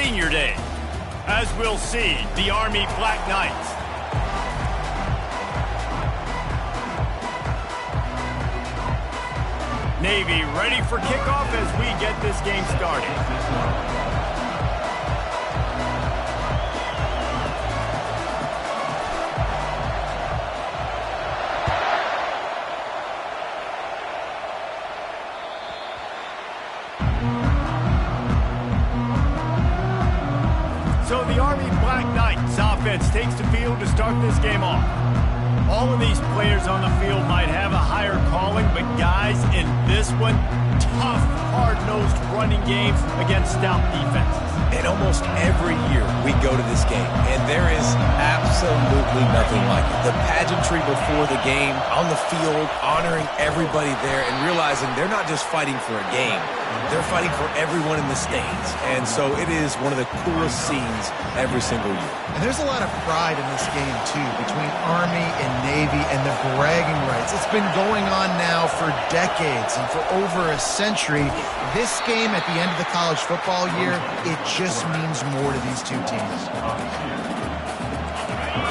senior day. As we'll see, the Army Black Knights. Navy ready for kickoff as we get this game started. So the Army Black Knights offense takes the field to start this game off. All of these players on the field might have a higher calling, but guys, in this one, tough, hard-nosed running games against stout defenses. And almost every year we go to this game, and there is absolutely nothing like it. The pageantry before the game, on the field, honoring everybody there, and realizing they're not just fighting for a game. They're fighting for everyone in the stands. And so it is one of the coolest scenes every single year. And there's a lot of pride in this game, too, between Army and Navy and the bragging rights. It's been going on now for decades and for over a century. This game at the end of the college football year, it just means more to these two teams.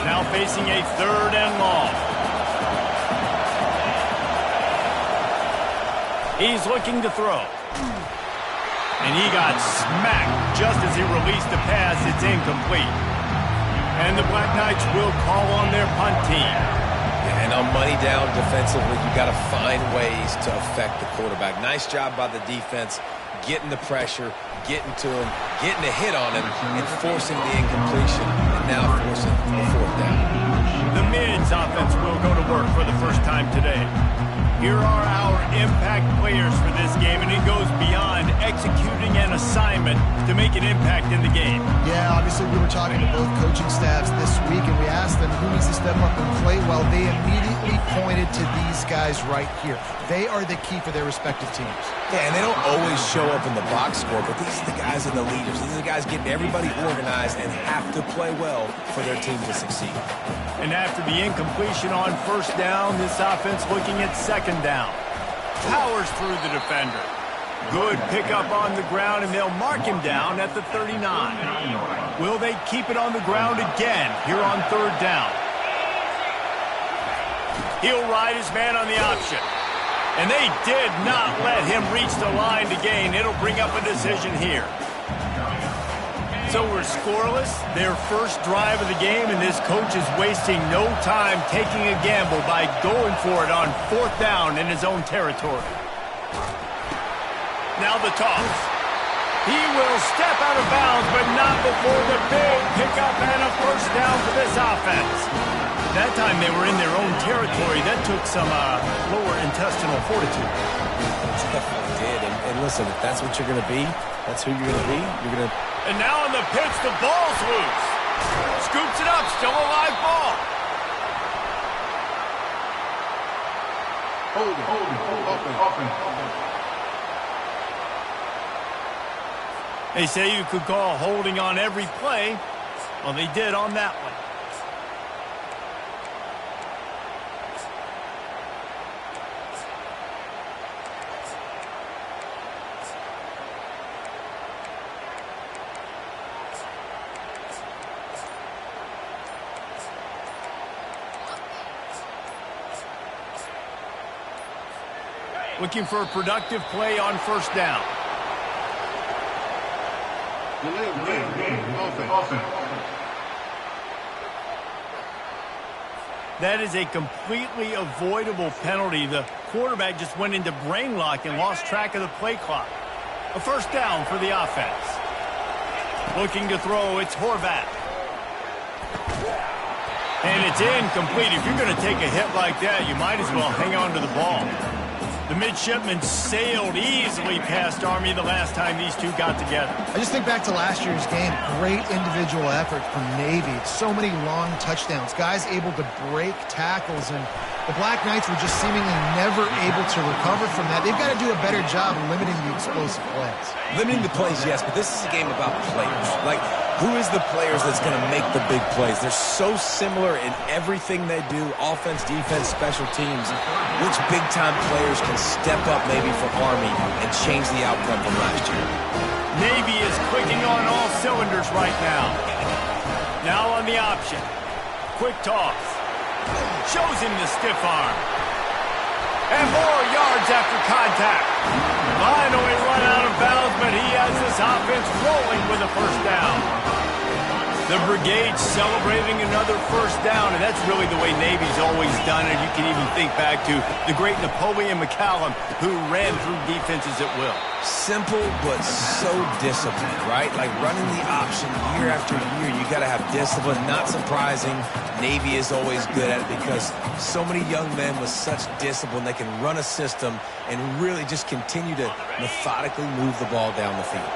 Now facing a 3rd and long. He's looking to throw. And he got smacked just as he released the pass. It's incomplete. And the Black Knights will call on their punt team. Yeah, and on money down defensively, you got to find ways to affect the quarterback. Nice job by the defense, getting the pressure, getting to him, getting a hit on him, and forcing the incompletion, and now forcing the 4th down. The Mids offense will go to work for the first time today. Here are our impact players for this game, and it goes beyond executing an assignment to make an impact in the game. Yeah, obviously we were talking to both coaching staffs this week, and we asked them who needs to step up and play well. They immediately pointed to these guys right here. They are the key for their respective teams. Yeah, and they don't always show up in the box score, but these are the guys and the leaders. These are the guys getting everybody organized and have to play well for their team to succeed. And after the incompletion on 1st down, this offense looking at 2nd down. Powers through the defender. Good pickup on the ground, and they'll mark him down at the 39. Will they keep it on the ground again here on 3rd down? He'll ride his man on the option. And they did not let him reach the line to gain. It'll bring up a decision here. So we're scoreless, their first drive of the game, and this coach is wasting no time taking a gamble by going for it on 4th down in his own territory. Now the toss. He will step out of bounds, but not before the big pickup and a 1st down for this offense. That time they were in their own territory. That took some lower intestinal fortitude. Definitely did. And listen, if that's what you're going to be, that's who you're going to be. You're going to... And now on the pitch, the ball's loose. Scoops it up, still a live ball. Hold it. They say you could call holding on every play. Well, they did on that one. Looking for a productive play on 1st down. That is a completely avoidable penalty. The quarterback just went into brain lock and lost track of the play clock. A 1st down for the offense. Looking to throw, it's Horvath. And it's incomplete. If you're going to take a hit like that, you might as well hang on to the ball. The midshipmen sailed easily past Army the last time these two got together. I just think back to last year's game. Great individual effort from Navy. So many long touchdowns. Guys able to break tackles, and the Black Knights were just seemingly never able to recover from that. They've got to do a better job limiting the explosive plays. Limiting the plays, yes, but this is a game about players. Like, who is the players that's going to make the big plays? They're so similar in everything they do, offense, defense, special teams. Which big-time players can step up maybe for Army and change the outcome from last year? Navy is clicking on all cylinders right now. Now on the option. Quick toss. Shows him the stiff arm. And more yards after contact. Finally run out of bounds, but he has this offense rolling with a first down. The Brigade's celebrating another first down, and that's really the way Navy's always done it. You can even think back to the great Napoleon McCallum, who ran through defenses at will. Simple, but so disciplined, right? Like running the option year after year, you got to have discipline. Not surprising, Navy is always good at it because so many young men with such discipline, they can run a system and really just continue to methodically move the ball down the field.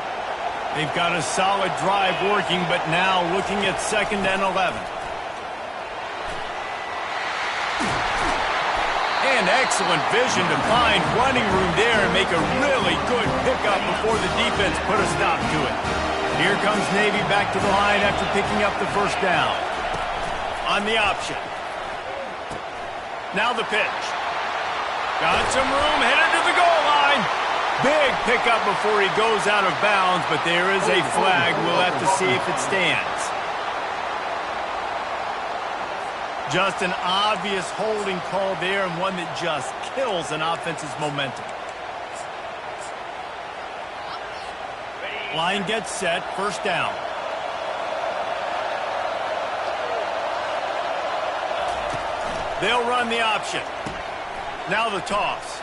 They've got a solid drive working, but now looking at 2nd and 11. And excellent vision to find running room there and make a really good pickup before the defense put a stop to it. Here comes Navy back to the line after picking up the first down. On the option. Now the pitch. Got some room, headed to the goal line. Big pickup before he goes out of bounds, but there is a flag. We'll have to see if it stands. Just an obvious holding call there, and one that just kills an offense's momentum. Line gets set, first down. They'll run the option. Now the toss.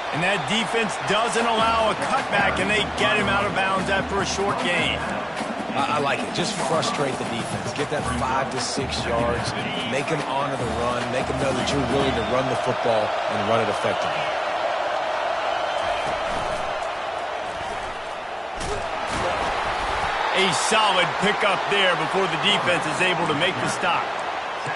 And that defense doesn't allow a cutback, and they get him out of bounds after a short gain. I like it. Just frustrate the defense. Get that 5 to 6 yards. Make them honor the run. Make them know that you're willing to run the football and run it effectively. A solid pickup there before the defense is able to make the stop.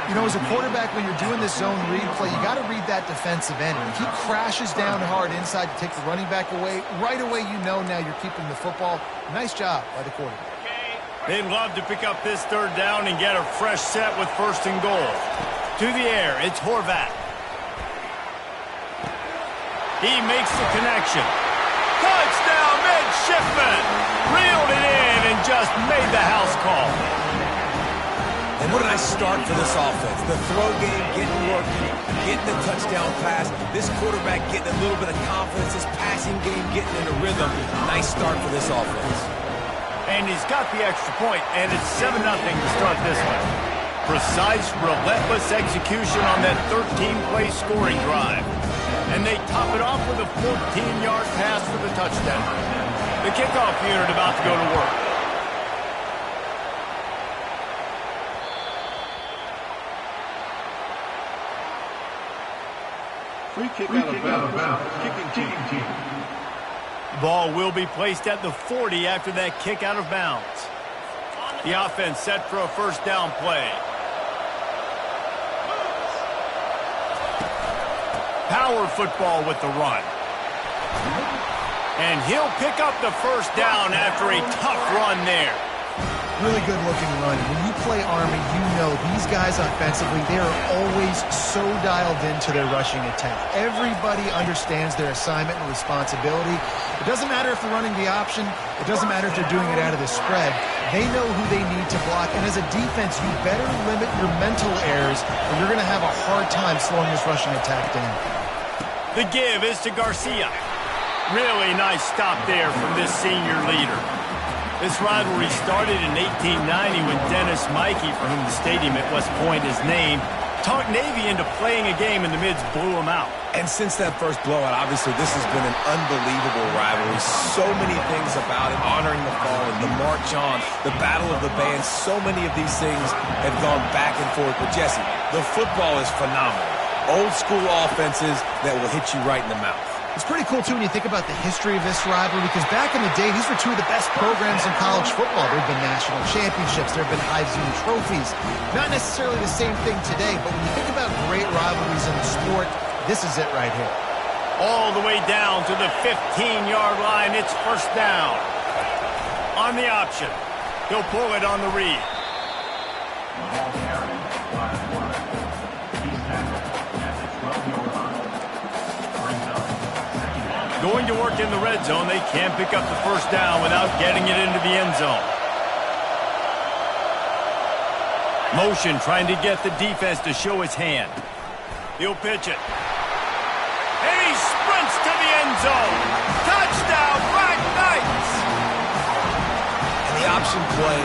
You know, as a quarterback, when you're doing this zone read play, you got to read that defensive end. When he crashes down hard inside to take the running back away, right away you know now you're keeping the football. Nice job by the quarterback. They'd love to pick up this 3rd down and get a fresh set with 1st and goal. To the air, it's Horvat. He makes the connection. Touchdown, midshipman! Reeled it in and just made the house call. And what a nice start for this offense. The throw game getting working, getting the touchdown pass. This quarterback getting a little bit of confidence. This passing game getting in a rhythm. Nice start for this offense. And he's got the extra point, and it's 7-0 to start this one. Precise, relentless execution on that 13-play scoring drive. And they top it off with a 14-yard pass for the touchdown. The kickoff unit about to go to work. Free kick out of bounds. Kicking team. Ball will be placed at the 40 after that kick out of bounds. The offense set for a first down play. Power football with the run. And he'll pick up the first down after a tough run there. Really good looking run. When you play Army, you know these guys offensively, they are always so dialed into their rushing attack. Everybody understands their assignment and responsibility. It doesn't matter if they're running the option. It doesn't matter if they're doing it out of the spread. They know who they need to block. And as a defense, you better limit your mental errors or you're going to have a hard time slowing this rushing attack down. The give is to Garcia. Really nice stop there from this senior leader. This rivalry started in 1890 when Dennis Mikey, for whom the stadium at West Point is named, talked Navy into playing a game and the Mids blew them out. And since that first blowout, obviously this has been an unbelievable rivalry. So many things about it, honoring the fallen, the march on, the battle of the bands. So many of these things have gone back and forth. But Jesse, the football is phenomenal. Old school offenses that will hit you right in the mouth. It's pretty cool, too, when you think about the history of this rivalry, because back in the day, these were two of the best programs in college football. There have been national championships. There have been Heisman trophies. Not necessarily the same thing today, but when you think about great rivalries in the sport, this is it right here. All the way down to the 15-yard line. It's first down. On the option. He'll pull it on the read. Going to work in the red zone, they can't pick up the first down without getting it into the end zone. Motion trying to get the defense to show his hand. He'll pitch it. And he sprints to the end zone. Touchdown, Black Knights! And the option play,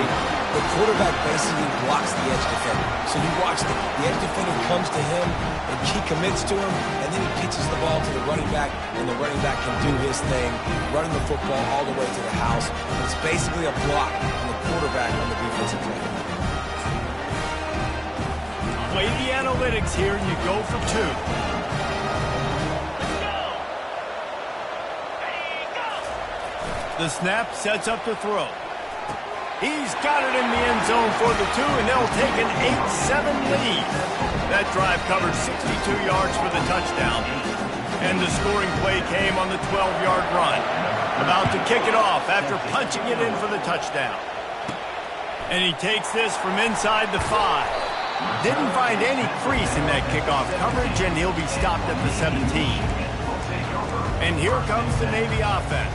the quarterback basically blocks the edge defender. So you watch the edge defender comes to him, and he commits to him, and then he pitches the ball to the running back, and the running back can do his thing, running the football all the way to the house. It's basically a block on the quarterback on the defensive play. Play the analytics here, and you go for two. The snap sets up the throw. He's got it in the end zone for the two, and they'll take an 8-7 lead. That drive covered 62 yards for the touchdown. And the scoring play came on the 12-yard run. About to kick it off after punching it in for the touchdown. And he takes this from inside the 5. Didn't find any crease in that kickoff coverage, and he'll be stopped at the 17. And here comes the Navy offense.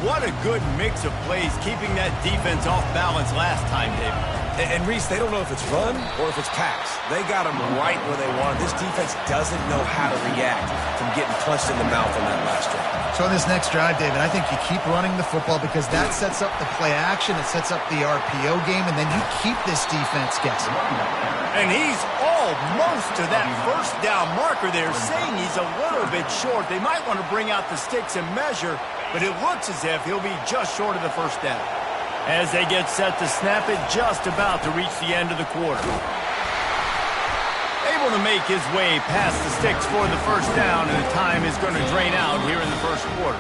What a good mix of plays, keeping that defense off balance last time, David. And Reese, they don't know if it's run or if it's pass. They got them right where they want it. This defense doesn't know how to react from getting punched in the mouth on that last drive. So in this next drive, David, I think you keep running the football because that sets up the play action, it sets up the RPO game, and then you keep this defense guessing. And he's almost to that first down marker there, saying he's a little bit short. They might want to bring out the sticks and measure, but it looks as if he'll be just short of the first down. As they get set to snap it, just about to reach the end of the quarter. Able to make his way past the sticks for the first down, and the time is going to drain out here in the first quarter.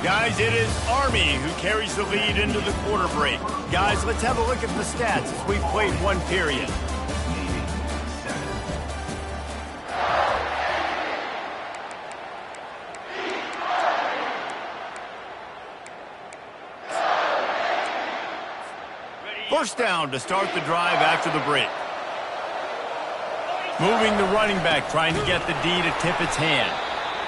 Guys, it is Army who carries the lead into the quarter break. Guys, let's have a look at the stats as we've played one period. First down to start the drive after the break. Moving the running back, trying to get the D to tip its hand.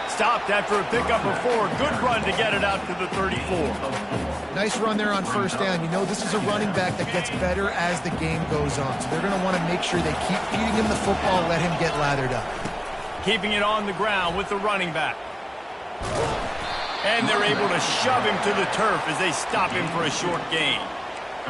Stopped after a pickup of 4. Good run to get it out to the 34. Nice run there on first down. You know, this is a running back that gets better as the game goes on. So they're going to want to make sure they keep feeding him the football, let him get lathered up. Keeping it on the ground with the running back. And they're able to shove him to the turf as they stop him for a short gain.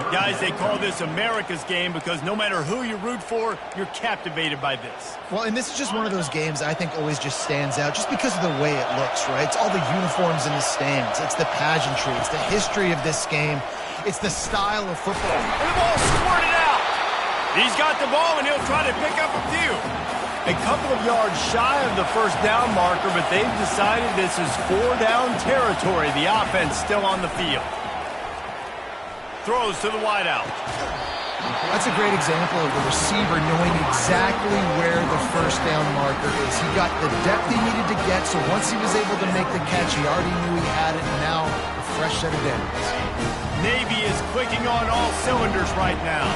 Guys, they call this America's game because no matter who you root for, you're captivated by this. Well, and this is just one of those games I think always just stands out just because of the way it looks, right? It's all the uniforms in the stands. It's the pageantry. It's the history of this game. It's the style of football. And the ball squirted out. He's got the ball, and he'll try to pick up a few. A couple of yards shy of the first down marker, but they've decided this is 4-down territory. The offense still on the field. Throws to the wideout. That's a great example of the receiver knowing exactly where the first down marker is. He got the depth he needed to get, so once he was able to make the catch, he already knew he had it, and now a fresh set of downs. Navy is clicking on all cylinders right now.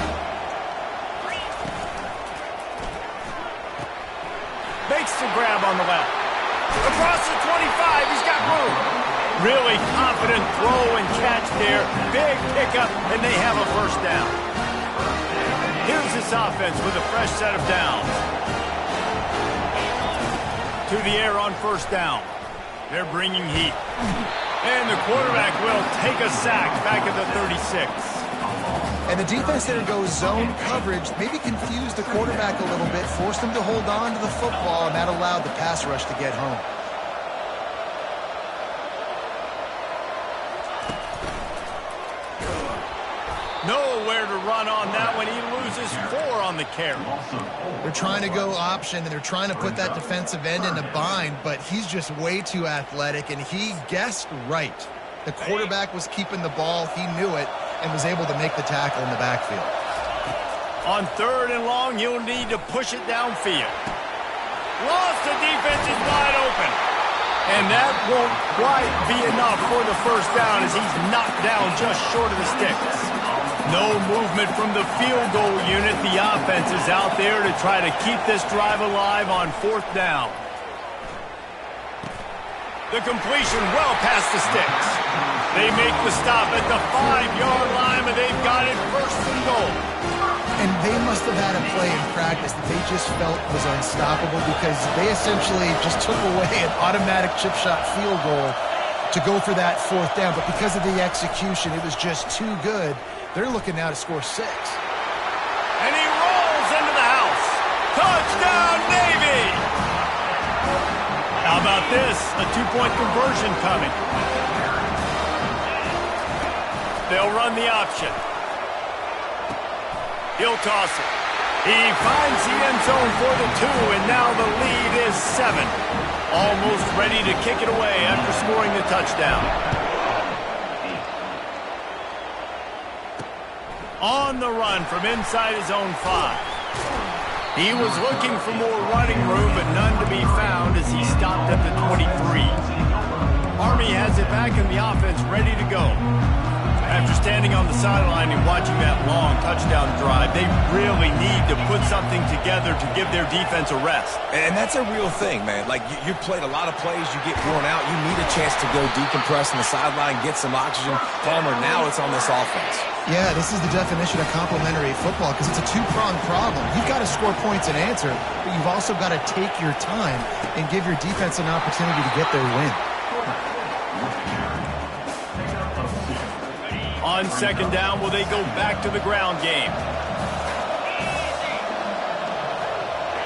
Makes the grab on the left. Across the 25, he's got room. Really confident throw and catch there. Big pickup, and they have a first down. Here's this offense with a fresh set of downs. To the air on first down. They're bringing heat. And the quarterback will take a sack back at the 36. And the defense there goes zone coverage, maybe confused the quarterback a little bit, forced him to hold on to the football, and that allowed the pass rush to get home. Nowhere to run on that one. He loses 4 on the carry. They're trying to go option, and they're trying to put that defensive end in a bind, but he's just way too athletic, and he guessed right. The quarterback was keeping the ball. He knew it and was able to make the tackle in the backfield. On 3rd and long, you'll need to push it downfield. Lost, the defense is wide open. And that won't quite be enough for the first down as he's knocked down just short of the sticks. No movement from the field goal unit. The offense is out there to try to keep this drive alive on 4th down. The completion well past the sticks. They make the stop at the 5-yard line, but they've got it first and goal. And they must have had a play in practice that they just felt was unstoppable because they essentially just took away an automatic chip shot field goal to go for that 4th down. But because of the execution, it was just too good. They're looking now to score 6. And he rolls into the house. Touchdown, Navy! How about this? A 2-point conversion coming. They'll run the option. He'll toss it. He finds the end zone for the 2, and now the lead is 7. Almost ready to kick it away after scoring the touchdown. On the run from inside his own 5. He was looking for more running room, but none to be found as he stopped at the 23. Army has it back in the offense, ready to go. After standing on the sideline and watching that long touchdown drive, they really need to put something together to give their defense a rest. And that's a real thing, man. Like, you played a lot of plays, you get worn out, you need a chance to go decompress on the sideline, get some oxygen. Palmer, now it's on this offense. Yeah, this is the definition of complementary football because it's a 2-pronged problem. You've got to score points and answer, but you've also got to take your time and give your defense an opportunity to get their win. On 2nd down, will they go back to the ground game?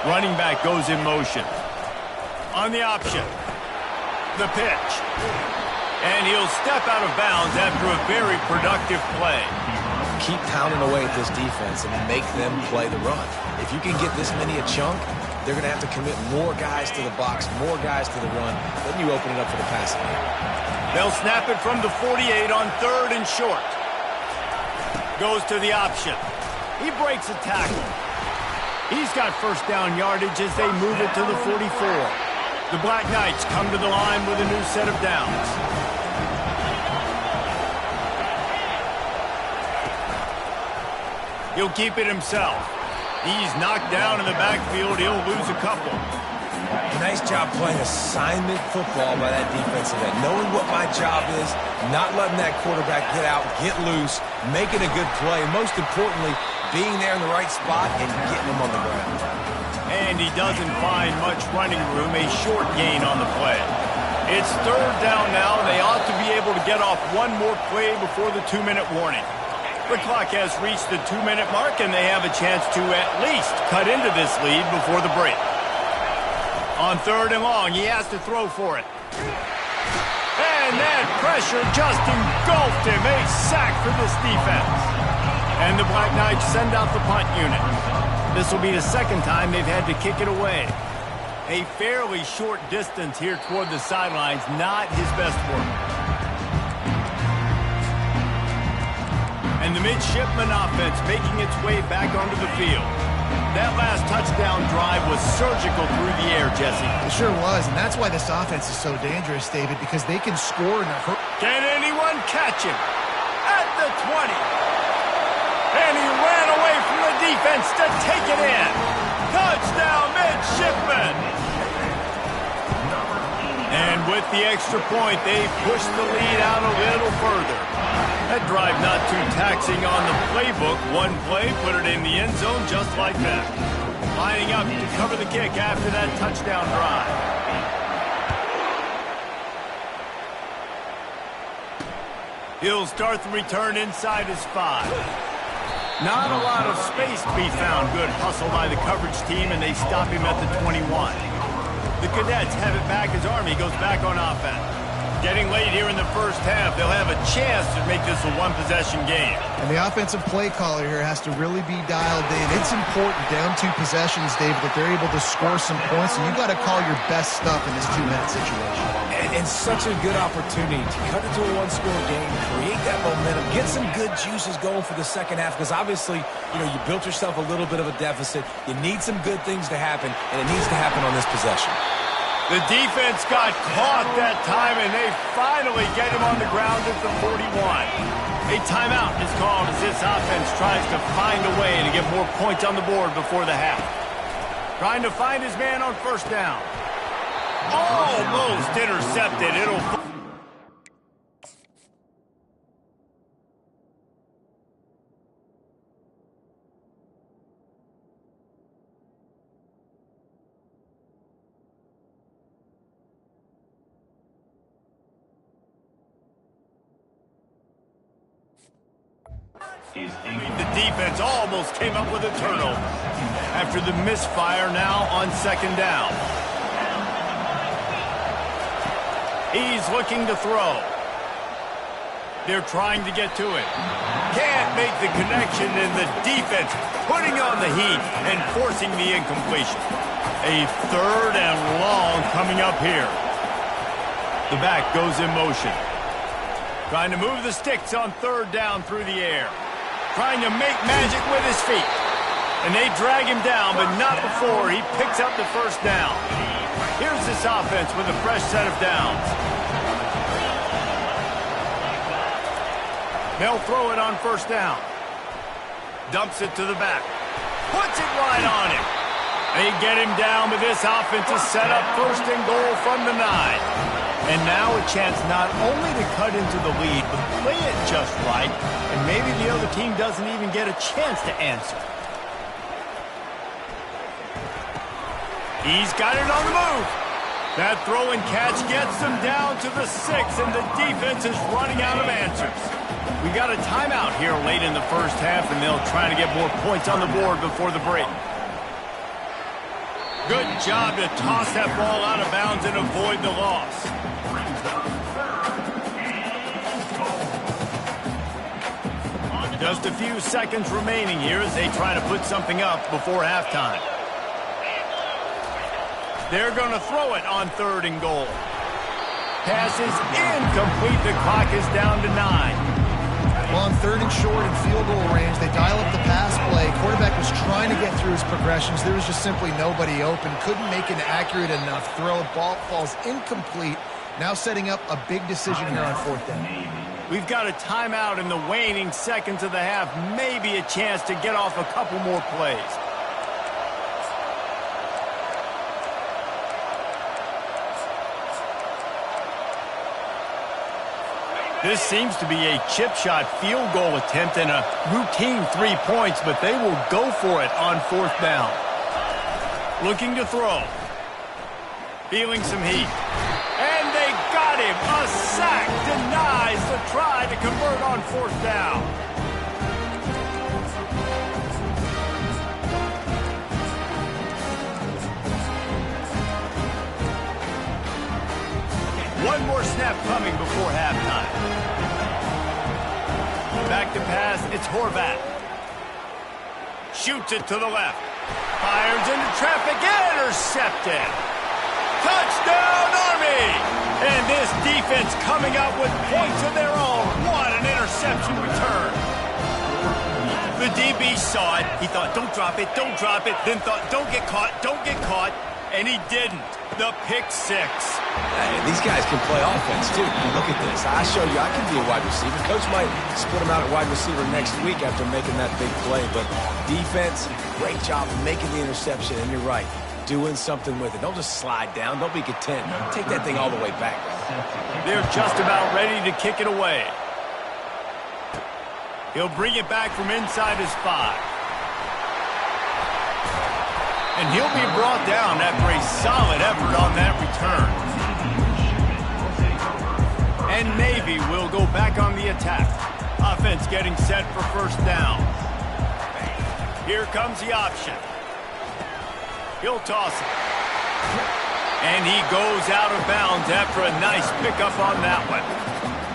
Running back goes in motion. On the option. The pitch. And he'll step out of bounds after a very productive play. Keep pounding away at this defense and make them play the run. If you can get this many a chunk, they're going to have to commit more guys to the box, more guys to the run. Then you open it up for the passing game. They'll snap it from the 48 on 3rd and short. Goes to the option. He breaks a tackle. He's got 1st down yardage as they move it to the 44. The Black Knights come to the line with a new set of downs. He'll keep it himself. He's knocked down in the backfield. He'll lose a couple. Nice job playing assignment football by that defensive end. Knowing what my job is, not letting that quarterback get out, get loose, making a good play, and most importantly, being there in the right spot and getting him on the ground. And he doesn't find much running room, a short gain on the play. It's 3rd down now. They ought to be able to get off one more play before the 2-minute warning. The clock has reached the 2-minute mark, and they have a chance to at least cut into this lead before the break. On 3rd and long, he has to throw for it. And that pressure just engulfed him. A sack for this defense. And the Black Knights send out the punt unit. This will be the 2nd time they've had to kick it away. A fairly short distance here toward the sidelines, not his best work. And the midshipman offense making its way back onto the field. That last touchdown drive was surgical through the air, Jesse. It sure was, and that's why this offense is so dangerous, David, because they can score in a hurry. Can anyone catch him? At the 20. And he ran away from the defense to take it in. Touchdown, midshipman. And with the extra point, they push the lead out a little further. That drive not too taxing on the playbook. One play, put it in the end zone just like that. Lining up to cover the kick after that touchdown drive. He'll start the return inside his 5. Not a lot of space to be found. Good hustle by the coverage team, and they stop him at the 21. The Cadets have it back as Army goes back on offense. Getting late here in the 1st half, they'll have a chance to make this a 1-possession game. And the offensive play caller here has to really be dialed in. It's important down 2 possessions, David, that they're able to score some points, and you've got to call your best stuff in this 2-minute situation. And such a good opportunity to cut it to a 1-score game, create that momentum, get some good juices going for the 2nd half, because obviously, you built yourself a little bit of a deficit. You need some good things to happen, and it needs to happen on this possession. The defense got caught that time, and they finally get him on the ground at the 41. A timeout is called as this offense tries to find a way to get more points on the board before the half. Trying to find his man on 1st down. Almost intercepted. The defense almost came up with a turnover after the misfire now on second down. He's looking to throw. They're trying to get to it. Can't make the connection, and the defense putting on the heat and forcing the incompletion. A third and long coming up here. The back goes in motion. Trying to move the sticks on third down through the air. Trying to make magic with his feet. And they drag him down, but not before he picks up the first down. Here's this offense with a fresh set of downs. They'll throw it on first down. Dumps it to the back. Puts it right on him. They get him down, but this offense is set up first and goal from the 9. And now a chance not only to cut into the lead, but play it just right. And maybe the other team doesn't even get a chance to answer. He's got it on the move. That throw and catch gets them down to the 6, and the defense is running out of answers. We got a timeout here late in the first half, and they'll try to get more points on the board before the break. Good job to toss that ball out of bounds and avoid the loss. Just a few seconds remaining here as they try to put something up before halftime. They're going to throw it on third and goal. Pass is incomplete. The clock is down to 9. Well, on third and short and field goal range, they dial up the pass play. Quarterback was trying to get through his progressions. There was just simply nobody open. Couldn't make an accurate enough throw. Ball falls incomplete. Now setting up a big decision here on fourth down. We've got a timeout in the waning seconds of the half. Maybe a chance to get off a couple more plays. This seems to be a chip shot field goal attempt and a routine 3 points, but they will go for it on fourth down. Looking to throw. Feeling some heat. And they got him. A sack denies the try to convert on fourth down. One more snap coming before halftime. Back to pass, it's Horvat. Shoots it to the left. Fires into traffic, intercepted. Touchdown, Army! And this defense coming out with points of their own. What an interception return. The DB saw it. He thought, don't drop it, don't drop it. Then thought, don't get caught, don't get caught. And he didn't. The pick 6. Hey, these guys can play offense, too. Look at this. I show you I can be a wide receiver. Coach might split him out at wide receiver next week after making that big play. But defense, great job of making the interception. And you're right, doing something with it. Don't just slide down. Don't be content. Take that thing all the way back. They're just about ready to kick it away. He'll bring it back from inside his 5. And he'll be brought down after a solid effort on that return. And Navy will go back on the attack. Offense getting set for first down. Here comes the option. He'll toss it. And he goes out of bounds after a nice pickup on that one.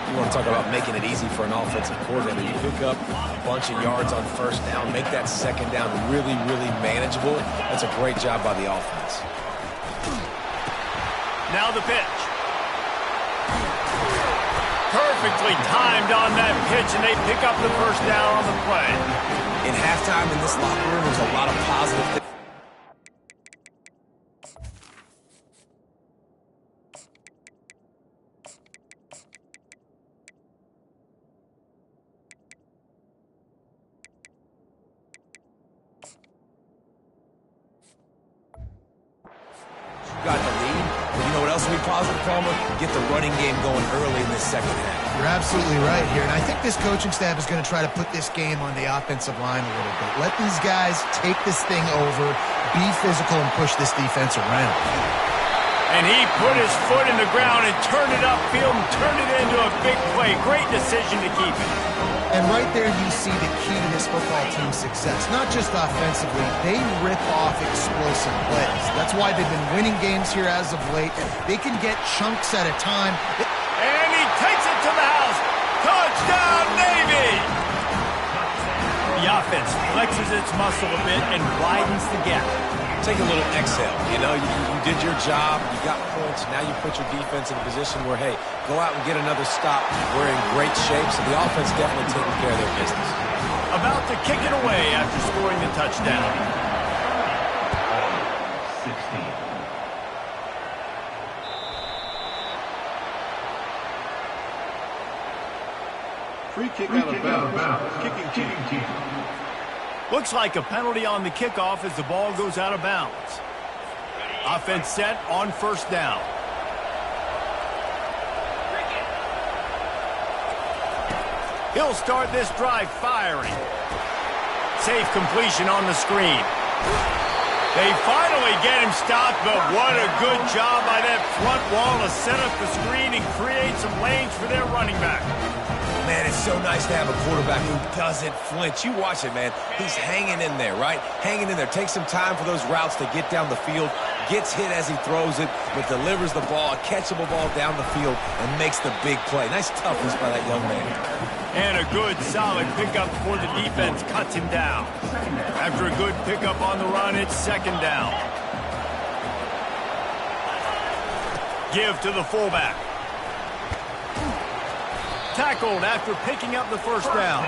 You want to talk about making it easy for an offensive coordinator. You pick up a bunch of yards on first down, make that second down really, really manageable. That's a great job by the offense. Now the pitch. Perfectly timed on that pitch, and they pick up the first down on the play. In halftime in this locker room, there's a lot of positive things. Got the lead, but you know offensively positive, Palmer, get the running game going early in this second half. You're absolutely right here, and I think this coaching staff is going to try to put this game on the offensive line a little bit. Let these guys take this thing over, be physical, and push this defense around. And he put his foot in the ground and turned it upfield and turned it into a big play. Great decision to keep it. And right there you see the key to this football team's success. Not just offensively, they rip off explosive plays. That's why they've been winning games here as of late. They can get chunks at a time. And he takes it to the house. Touchdown, Navy! The offense flexes its muscle a bit and widens the gap. Take a little exhale. You know, you did your job. You got points. Now you put your defense in a position where, hey, go out and get another stop. We're in great shape, so the offense definitely taking care of their business. About to kick it away after scoring the touchdown. 16. Free kick out of bounds. Kicking team. Looks like a penalty on the kickoff as the ball goes out of bounds. Offense set on first down. He'll start this drive firing. Safe completion on the screen. They finally get him stopped, but what a good job by that front wall to set up the screen and create some lanes for their running back. Man, it's so nice to have a quarterback who doesn't flinch. You watch it, man. He's hanging in there, right? Hanging in there. Takes some time for those routes to get down the field. Gets hit as he throws it, but delivers the ball, a catchable ball down the field, and makes the big play. Nice toughness by that young man. And a good, solid pickup before the defense cuts him down. After a good pickup on the run, it's second down. Give to the fullback. Tackled after picking up the first down.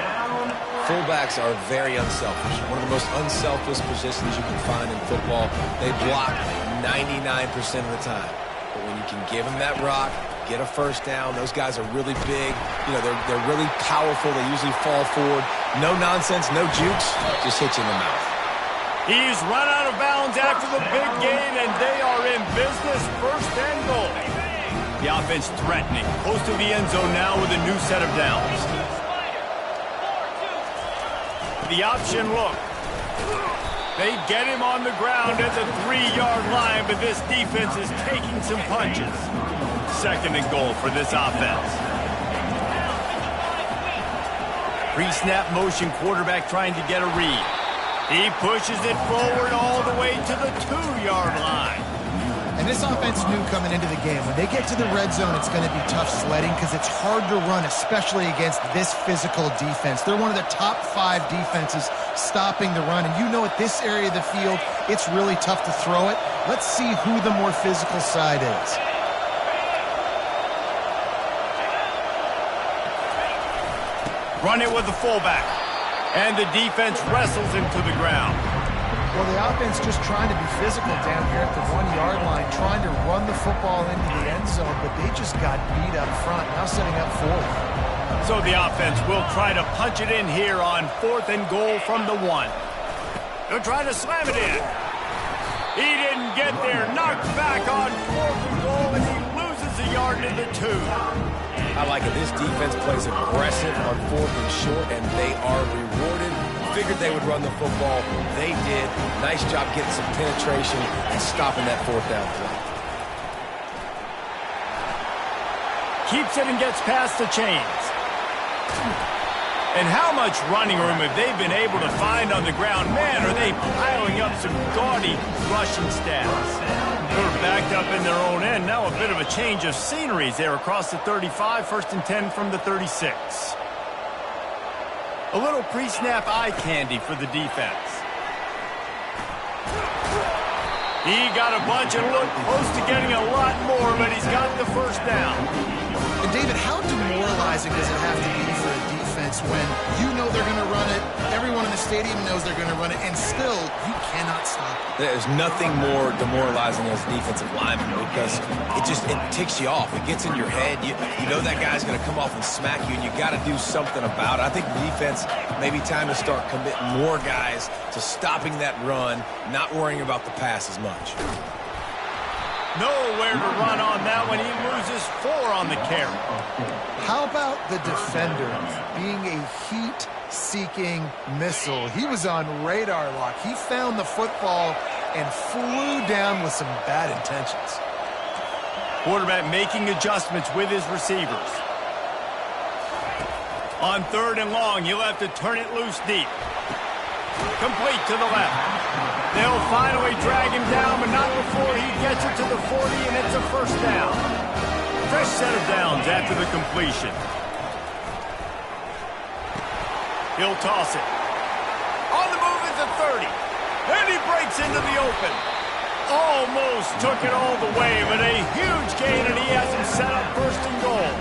Fullbacks are very unselfish. One of the most unselfish positions you can find in football. They block 99% of the time. But when you can give them that rock, get a first down, those guys are really big. You know, they're really powerful. They usually fall forward. No nonsense, no jukes, just hit you in the mouth. He's run out of bounds after the big gain, and they are in business. First and goal. The offense threatening, close to the end zone now with a new set of downs. The option look. They get him on the ground at the 3-yard line, but this defense is taking some punches. Second and goal for this offense. Pre-snap motion quarterback trying to get a read. He pushes it forward all the way to the 2-yard line. And this offense knew coming into the game, when they get to the red zone, it's going to be tough sledding because it's hard to run, especially against this physical defense. They're one of the top 5 defenses stopping the run. And you know at this area of the field, it's really tough to throw it. Let's see who the more physical side is. Run it with the fullback. And the defense wrestles him to the ground. Well, the offense just trying to be physical down here at the 1-yard line, trying to run the football into the end zone, but they just got beat up front, now setting up fourth. So the offense will try to punch it in here on 4th and goal from the 1. They'll try to slam it in. He didn't get there, knocked back on 4th and goal, and he loses a yard to the 2. I like it. This defense plays aggressive on 4th and short, and they are rewarded. Figured they would run the football. They did. Nice job getting some penetration and stopping that 4th down play. Keeps it and gets past the chains. And how much running room have they been able to find on the ground? Man, are they piling up some gaudy rushing stats. They're backed up in their own end. Now a bit of a change of sceneries there across the 35. 1st and 10 from the 36. A little pre-snap eye candy for the defense. He got a bunch and looked close to getting a lot more, but he's got the first down. And David, how demoralizing does it have to be for a defense when you know they're going to run it, everyone in the stadium knows they're going to run it, and still you cannot stop it? There's nothing more demoralizing as a defensive lineman because it ticks you off. It gets in your head. You know that guy's going to come off and smack you, and you got to do something about it. I think the defense maybe time to start committing more guys to stopping that run, not worrying about the pass as much. Nowhere to run on that one. He loses 4 on the carry. How about the defender being a heat-seeking missile? He was on radar lock. He found the football and flew down with some bad intentions. Quarterback making adjustments with his receivers. On 3rd and long, he'll have to turn it loose deep. Complete to the left. They'll finally drag him down, but not before he gets it to the 40, and it's a first down. Fresh set of downs after the completion. He'll toss it. On the move is the 30. And he breaks into the open. Almost took it all the way, but a huge gain, and he has him set up 1st and goal.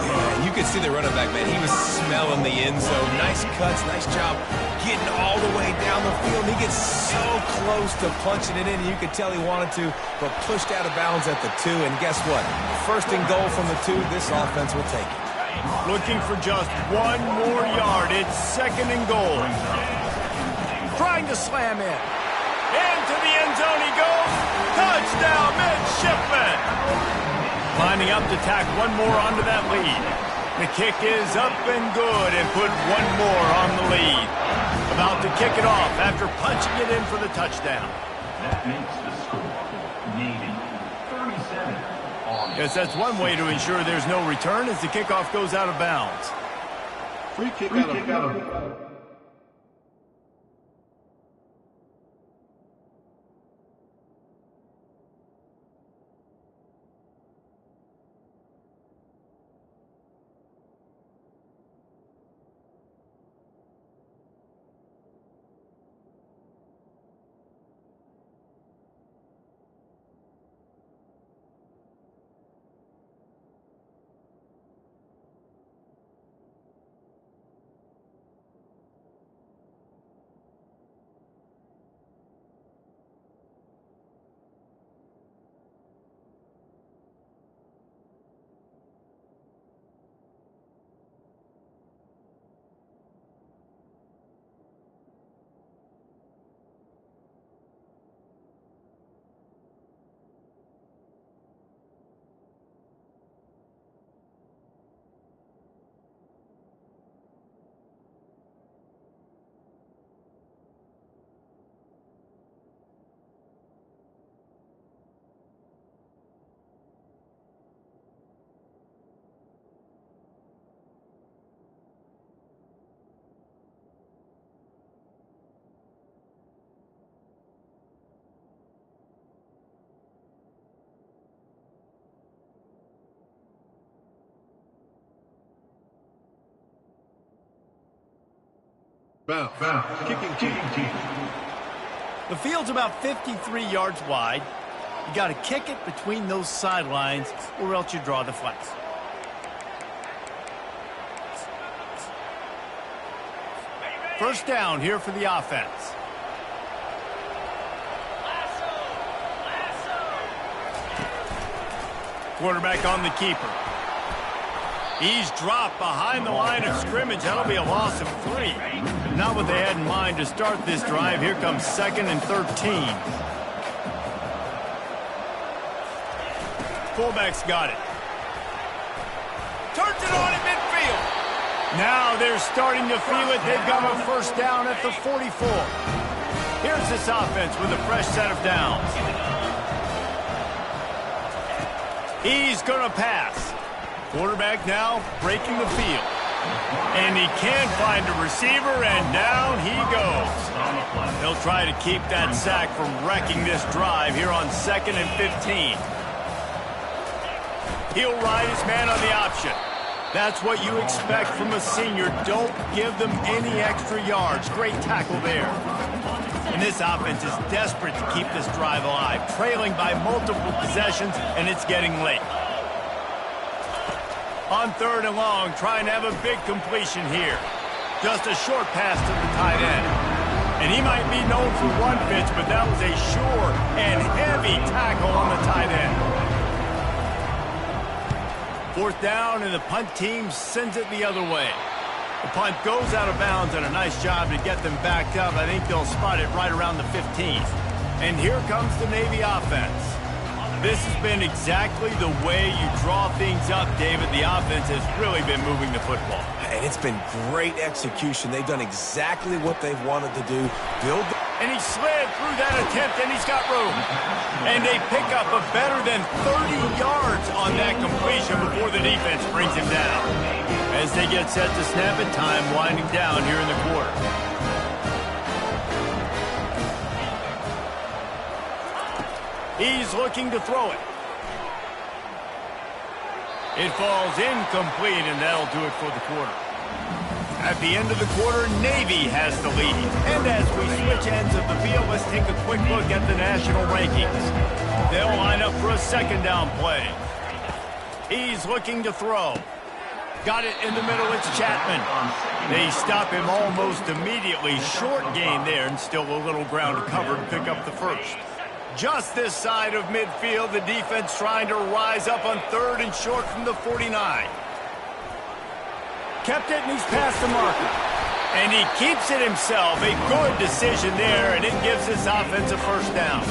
Yeah, you could see the running back, man. He was smelling the end zone. Nice cuts, nice job getting all the way down the field. He gets so close to punching it in, and you could tell he wanted to, but pushed out of bounds at the 2. And guess what? 1st and goal from the 2. This offense will take it. Looking for just 1 more yard. It's 2nd and goal. Trying to slam in. Into the end zone he goes. Touchdown, midshipman. Lining up to tack 1 more onto that lead. The kick is up and good and put 1 more on the lead. About to kick it off after punching it in for the touchdown. That makes the score Navy 37. Yes, that's one way to ensure there's no return as the kickoff goes out of bounds. Free kick out of bounds. Bounce. Kicking team. The field's about 53 yards wide. You got to kick it between those sidelines or else you draw the flags. First down here for the offense. Quarterback on the keeper. He's dropped behind the line of scrimmage. That'll be a loss of 3. Not what they had in mind to start this drive. Here comes 2nd and 13. Fullback's got it. Turns it on at midfield. Now they're starting to feel it. They've got a first down at the 44. Here's this offense with a fresh set of downs. He's going to pass. Quarterback now breaking the field. And he can't find a receiver, and down he goes. He'll try to keep that sack from wrecking this drive here on 2nd and 15. He'll ride his man on the option. That's what you expect from a senior. Don't give them any extra yards. Great tackle there. And this offense is desperate to keep this drive alive, trailing by multiple possessions, and it's getting late. On 3rd and long, trying to have a big completion here. Just a short pass to the tight end. And he might be known for one pitch, but that was a sure and heavy tackle on the tight end. 4th down, and the punt team sends it the other way. The punt goes out of bounds, and a nice job to get them backed up. I think they'll spot it right around the 15th. And here comes the Navy offense. This has been exactly the way you draw things up, David. The offense has really been moving the football. And it's been great execution. They've done exactly what they've wanted to do. And he slid through that attempt, and he's got room. And they pick up a better than 30 yards on that completion before the defense brings him down. As they get set to snap it, time winding down here in the quarter. He's looking to throw it. It falls incomplete, and that'll do it for the quarter. At the end of the quarter, Navy has the lead. And as we switch ends of the field, let's take a quick look at the national rankings. They'll line up for a second down play. He's looking to throw. Got it in the middle, it's Chapman. They stop him almost immediately. Short gain there, and still a little ground to cover to pick up the first. Just this side of midfield, the defense trying to rise up on third and short from the 49. Kept it, and he's past the marker. And he keeps it himself. A good decision there, and it gives this offense a first down.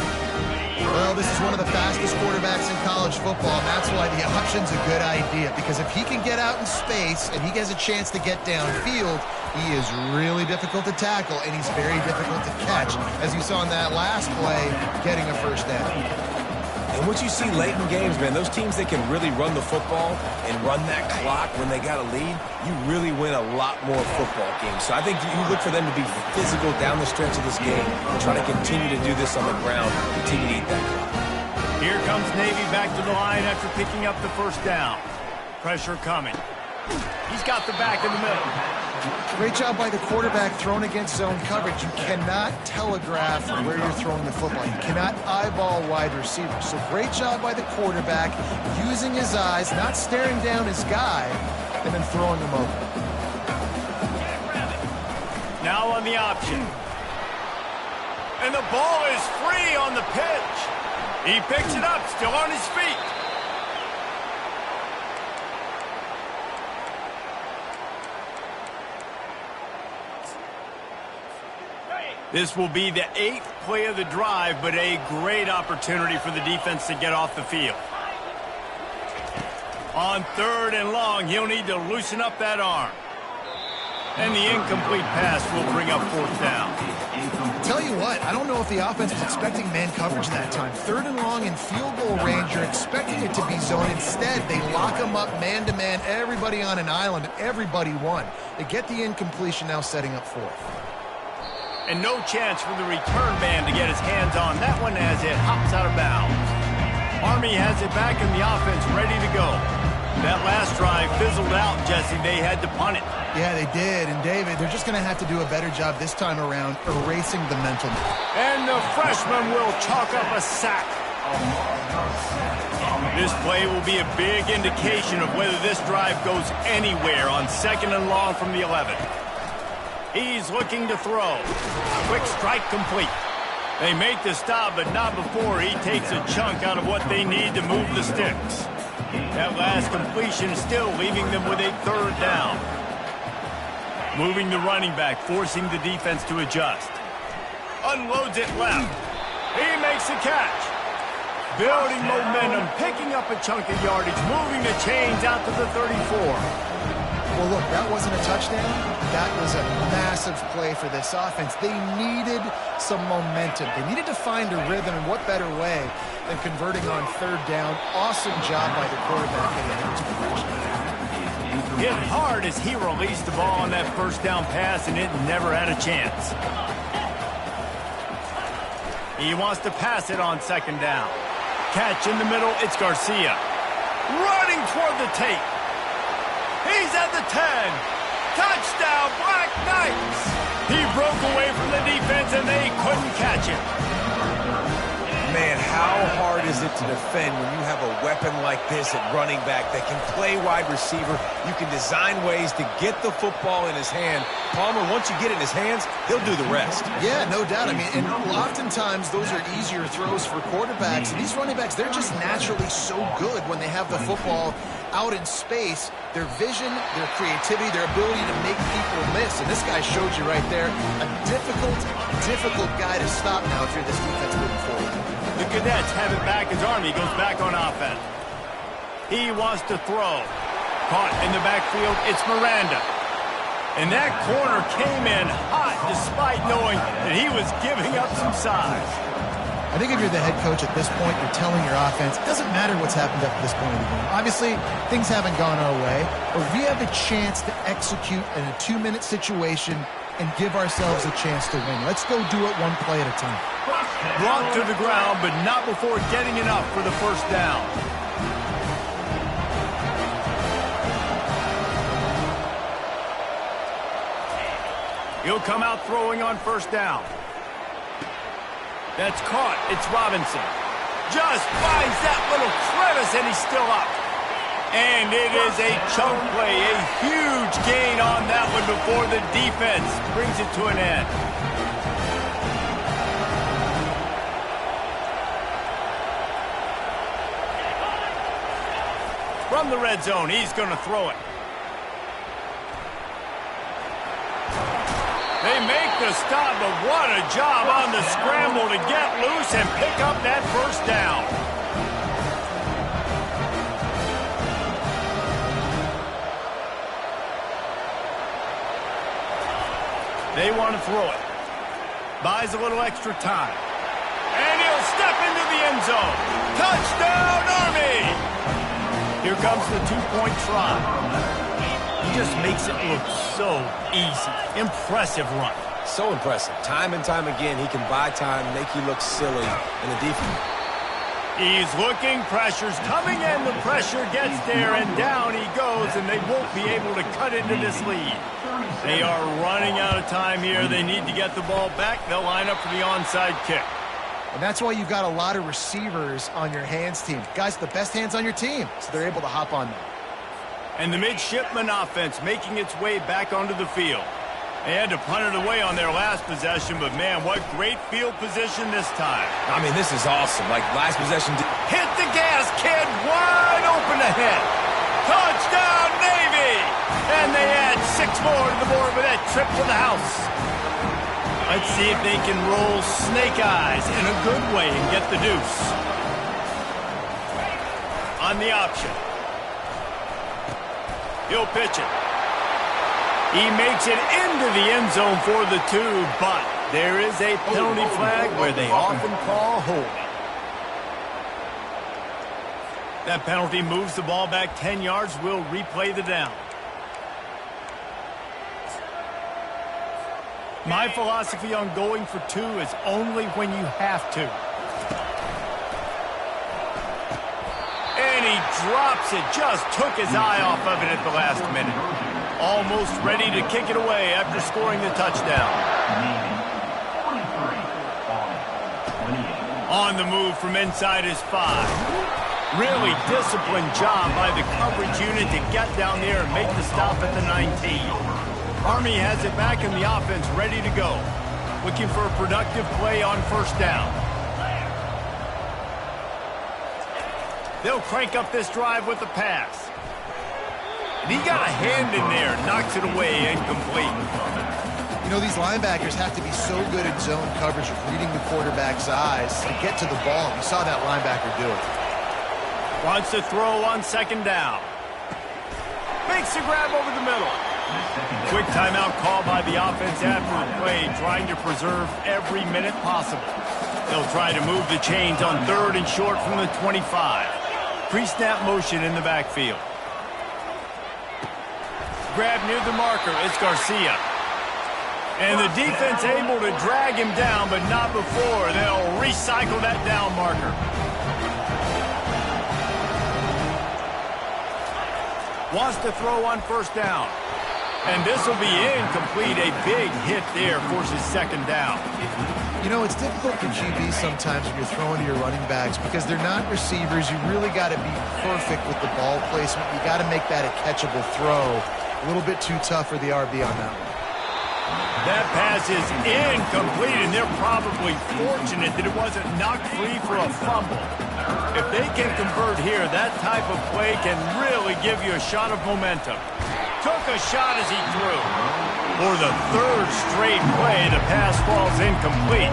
Well, this is one of the fastest quarterbacks in college football, and that's why the option's a good idea. Because if he can get out in space and he has a chance to get downfield, he is really difficult to tackle, and he's very difficult to catch. As you saw in that last play, getting a first down. And what you see late in games, man, those teams that can really run the football and run that clock when they got a lead, you really win a lot more football games. So I think you look for them to be physical down the stretch of this game and try to continue to do this on the ground, continue to eat that clock. Here comes Navy back to the line after picking up the first down. Pressure coming. He's got the back in the middle. Great job by the quarterback thrown against zone coverage. You cannot telegraph where you're throwing the football. You cannot eyeball wide receivers. So great job by the quarterback using his eyes, not staring down his guy, and then throwing him over. Now on the option. And the ball is free on the pitch. He picks it up, still on his feet. This will be the 8th play of the drive, but a great opportunity for the defense to get off the field. On third and long, he'll need to loosen up that arm. And the incomplete pass will bring up fourth down. Tell you what, I don't know if the offense was expecting man coverage that time. Third and long in field goal range, you're expecting it to be zone. Instead, they lock them up man-to-man, everybody on an island, everybody won. They get the incompletion, now setting up fourth. And no chance for the return man to get his hands on that one as it hops out of bounds. Army has it back in the offense, ready to go. That last drive fizzled out, Jesse. They had to punt it. Yeah, they did. And, David, they're just going to have to do a better job this time around erasing the mental. And the freshman will chalk up a sack. This play will be a big indication of whether this drive goes anywhere on second and long from the 11. He's looking to throw. Quick strike complete. They make the stop, but not before he takes a chunk out of what they need to move the sticks. That last completion still leaving them with a third down. Moving the running back, forcing the defense to adjust. Unloads it left. He makes the catch. Building momentum, picking up a chunk of yardage, moving the chains out to the 34. Well, look, that wasn't a touchdown. That was a massive play for this offense. They needed some momentum. They needed to find a rhythm, and what better way than converting on third down. Awesome job by the quarterback getting in his progression. Hit hard as he released the ball on that first down pass, and it never had a chance. He wants to pass it on second down. Catch in the middle, it's Garcia. Running toward the tape. He's at the 10. Touchdown, Black Knights. He broke away from the defense, and they couldn't catch him. Man, how hard is it to defend when you have a weapon like this at running back that can play wide receiver? You can design ways to get the football in his hand. Palmer, once you get it in his hands, he'll do the rest. Yeah, no doubt. I mean, and oftentimes those are easier throws for quarterbacks. And these running backs, they're just naturally so good when they have the football out in space. Their vision, their creativity, their ability to make people miss. And this guy showed you right there, a difficult guy to stop now if you're this defense moving forward. The Cadets have it back as Army goes back on offense. He wants to throw. Caught in the backfield, it's Miranda. And that corner came in hot despite knowing that he was giving up some size. I think if you're the head coach at this point, you're telling your offense, it doesn't matter what's happened up to this point in the game. Obviously, things haven't gone our way, but we have a chance to execute in a 2-minute situation and give ourselves a chance to win. Let's go do it one play at a time. Brought to the ground, but not before getting enough for the first down. He'll come out throwing on first down. That's caught. It's Robinson. Just finds that little crevice, and he's still up. And it is a chunk play, a huge gain on that one before the defense brings it to an end. From the red zone, he's going to throw it. They make the stop, but what a job on the scramble to get loose and pick up that first down. They want to throw it. Buys a little extra time. And he'll step into the end zone. Touchdown, Army! Here comes the two-point try. He just makes it look so easy. Impressive run. So impressive. Time and time again, he can buy time, make you look silly in the defense. He's looking, pressure's coming in, the pressure gets there, and down he goes, and they won't be able to cut into this lead. They are running out of time here. They need to get the ball back. They'll line up for the onside kick. And that's why you've got a lot of receivers on your hands team. Guys, the best hands on your team, so they're able to hop on them. And the midshipman offense making its way back onto the field. They had to punt it away on their last possession, but man, what great field position this time. I mean, this is awesome. Like, last possession... Hit the gas, kid! Wide open ahead! Touchdown, Navy! And they add 6 more to the board with that trip to the house. Let's see if they can roll snake eyes in a good way and get the deuce. On the option. He'll pitch it. He makes it into the end zone for the 2, but there is a penalty flag where they often call holding. That penalty moves the ball back 10 yards. We'll replay the down. My philosophy on going for 2 is only when you have to. And he drops it, just took his eye off of it at the last minute. Almost ready to kick it away after scoring the touchdown. On the move from inside his 5. Really disciplined job by the coverage unit to get down there and make the stop at the 19. Army has it back in the offense, ready to go. Looking for a productive play on first down. They'll crank up this drive with the pass. And he got a hand in there, knocks it away, incomplete. You know, these linebackers have to be so good at zone coverage of reading the quarterback's eyes to get to the ball. You saw that linebacker do it. Wants to throw on second down. Makes the grab over the middle. Quick timeout call by the offense after the play, trying to preserve every minute possible. They'll try to move the chains on 3rd and short from the 25. Pre-snap motion in the backfield. Grab near the marker, it's Garcia. And the defense able to drag him down, but not before. They'll recycle that down marker. Wants to throw on first down. And this will be incomplete. A big hit there forces second down. You know, it's difficult for QBs sometimes when you're throwing to your running backs because they're not receivers. You really got to be perfect with the ball placement. You got to make that a catchable throw. A little bit too tough for the RB on that one. That pass is incomplete, and they're probably fortunate that it wasn't knocked free for a fumble. If they can convert here, that type of play can really give you a shot of momentum. Took a shot as he threw. For the 3rd straight play, the pass falls incomplete.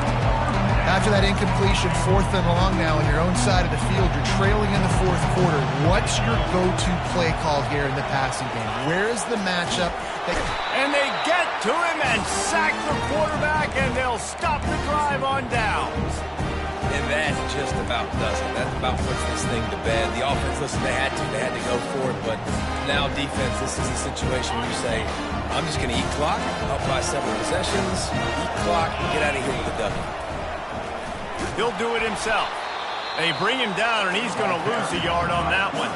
After that incompletion, 4th and long now on your own side of the field, you're trailing in the 4th quarter. What's your go-to play call here in the passing game? Where is the matchup? And they get to him and sack the quarterback, and they'll stop the drive on downs. And that just about does it. That about puts this thing to bed. The offense, listen, they had to go for it, but now defense, this is a situation where you say, I'm just going to eat clock, up by several possessions, eat clock, and get out of here with a W. He'll do it himself. They bring him down, and he's going to lose a yard on that one.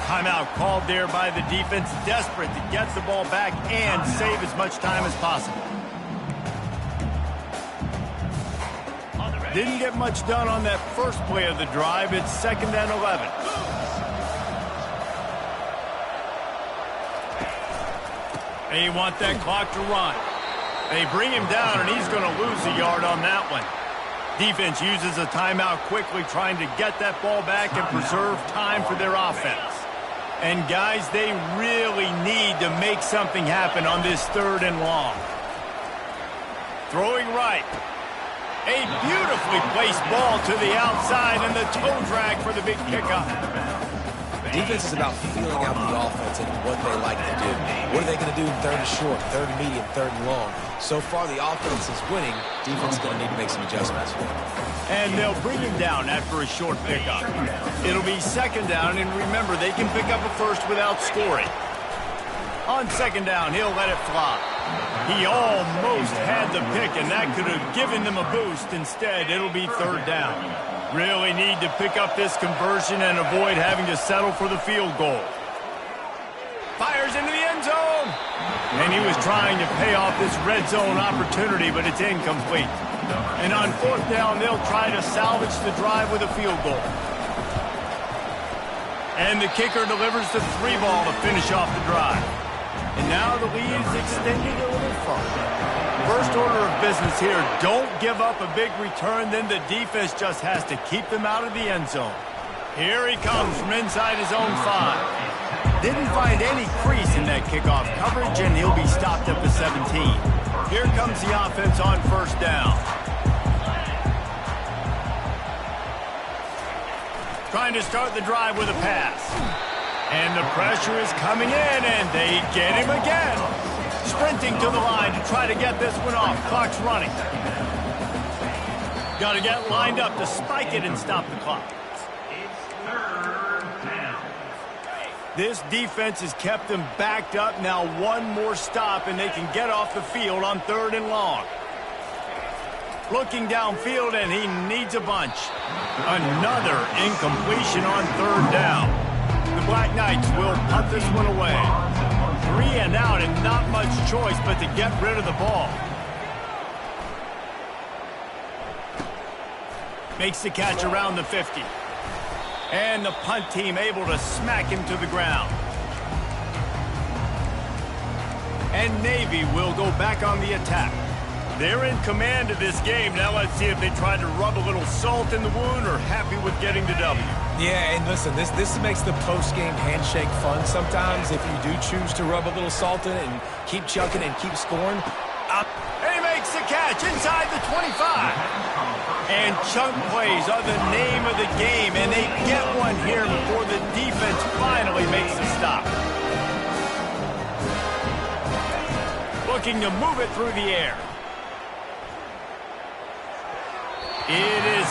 Timeout called there by the defense, desperate to get the ball back and save as much time as possible. Didn't get much done on that first play of the drive. It's 2nd and 11. They want that clock to run. They bring him down, and he's going to lose a yard on that one. Defense uses a timeout quickly, trying to get that ball back and preserve time for their offense. And, guys, they really need to make something happen on this 3rd and long. Throwing right. A beautifully placed ball to the outside, and the toe drag for the big pickup. Defense is about feeling out the offense and what they like to do. What are they going to do in 3rd and short, 3rd and medium, 3rd and long? So far, the offense is winning. Defense is going to need to make some adjustments. And they'll bring him down after a short pickup. It'll be 2nd down, and remember, they can pick up a first without scoring. On 2nd down, he'll let it fly. He almost had the pick, and that could have given them a boost. Instead, it'll be 3rd down. Really need to pick up this conversion and avoid having to settle for the field goal. Fires into the end zone. And he was trying to pay off this red zone opportunity, but it's incomplete. And on 4th down, they'll try to salvage the drive with a field goal. And the kicker delivers the 3 ball to finish off the drive. And now the lead is extended a little further. First order of business here, don't give up a big return, then the defense just has to keep them out of the end zone. Here he comes from inside his own 5. Didn't find any crease in that kickoff coverage, and he'll be stopped at the 17. Here comes the offense on 1st down. Trying to start the drive with a pass. And the pressure is coming in, and they get him again. Sprinting to the line to try to get this one off. Clock's running. Got to get lined up to spike it and stop the clock. It's 3rd down. This defense has kept them backed up. Now one more stop, and they can get off the field on 3rd and long. Looking downfield, and he needs a bunch. Another incompletion on 3rd down. The Black Knights will punt this one away. 3 and out, and not much choice but to get rid of the ball. Makes the catch around the 50. And the punt team able to smack him to the ground. And Navy will go back on the attack. They're in command of this game. Now let's see if they try to rub a little salt in the wound or happy with getting the W. Yeah, and listen, this makes the post-game handshake fun sometimes if you do choose to rub a little salt in it and keep chucking and keep scoring. And he makes the catch inside the 25. And chunk plays are the name of the game, and they get one here before the defense finally makes the stop. Looking to move it through the air. It is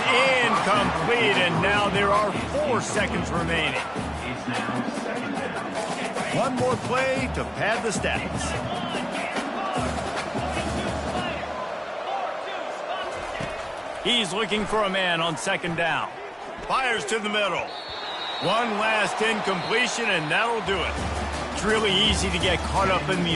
incomplete, and now there are 4 seconds remaining. It's now 2nd down. One more play to pad the stats. He's looking for a man on 2nd down. Fires to the middle. One last incompletion, and that'll do it. It's really easy to get caught up in the